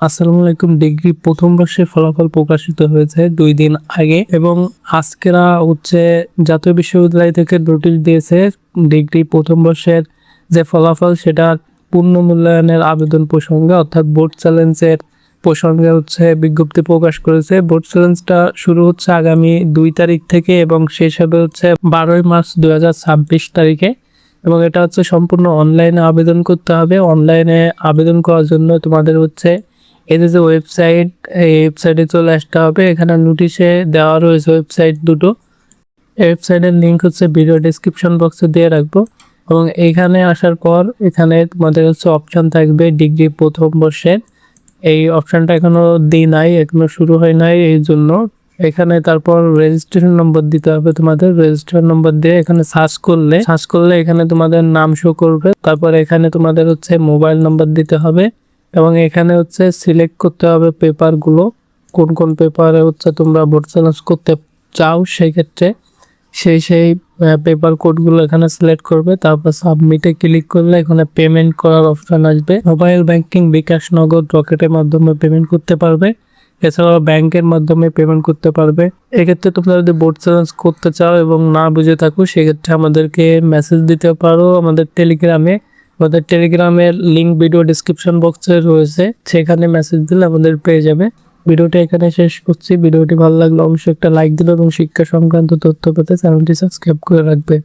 আসসালামু আলাইকুম। ডিগ্রি প্রথম বর্ষের ফলাফল প্রকাশিত হয়েছে 2 দিন আগে এবং আজকেরা জাতীয় বিশ্ববিদ্যালয় থেকে নোটিশ দিয়েছে ডিগ্রি প্রথম বর্ষের যে ফলাফল সেটা পূর্ণ মূল্যায়নের আবেদন প্রসঙ্গে, অর্থাৎ বোর্ড চ্যালেঞ্জের প্রসঙ্গে বিজ্ঞপ্তি প্রকাশ করেছে। বোর্ড চ্যালেঞ্জটা শুরু হচ্ছে আগামী 2 তারিখ থেকে এবং শেষ হবে 12ই মার্চ 2026 তারিখে। এবং এটা সম্পূর্ণ অনলাইনে আবেদন করতে হবে। অনলাইনে আবেদন করার জন্য তোমাদের এদের যে ওয়েবসাইট, এই ওয়েবসাইটে চলে আসতে হবে। এখানে নোটিশে দেওয়া রয়েছে ওয়েবসাইট দুটো। ওয়েবসাইটের লিঙ্ক ভিডিও ডেসক্রিপশন বক্সে দিয়ে রাখবো। এবং এখানে আসার পর এখানে তোমাদের অপশন থাকবে ডিগ্রি প্রথম বর্ষের। এই অপশনটা এখনো নাই, এখনো শুরু হয় নাই, এই জন্য এখানে তারপর রেজিস্ট্রেশন নম্বর দিতে হবে। তোমাদের রেজিস্ট্রেশন নম্বর দিয়ে এখানে সার্চ করলে এখানে তোমাদের নাম শো করবে। তারপর এখানে তোমাদের মোবাইল নাম্বার দিতে হবে এবং এখানে সিলেক্ট করতে হবে পেপার গুলো, কোন কোন পেপারে তোমরা বোর্ড চ্যালেঞ্জ করতে চাও। সেই ক্ষেত্রে সেই পেপার কোডগুলো এখানে সিলেক্ট করবে। তারপর সাবমিটে ক্লিক করলে এখানে পেমেন্ট করার অপশন আসবে। মোবাইল ব্যাংকিং, বিকাশ, নগদ, রকেটের মাধ্যমে পেমেন্ট করতে পারবে। এছাড়াও ব্যাংকের মাধ্যমে পেমেন্ট করতে পারবে। এক্ষেত্রে তোমরা যদি বোর্ড চ্যালেঞ্জ করতে চাও এবং না বুঝে থাকো, সেক্ষেত্রে আমাদেরকে মেসেজ দিতে পারো আমাদের টেলিগ্রামে। আমাদের টেলিগ্রামের লিঙ্ক ভিডিও ডিসক্রিপশন বক্সে রয়েছে, সেখানে মেসেজ দিলে আমাদের পেয়ে যাবে। ভিডিওটা এখানে শেষ করছি। ভিডিওটি ভালো লাগলে অবশ্যই একটা লাইক দিলো এবং শিক্ষা সংক্রান্ত তথ্য পেতে চ্যানেলটি সাবস্ক্রাইব করে রাখবে।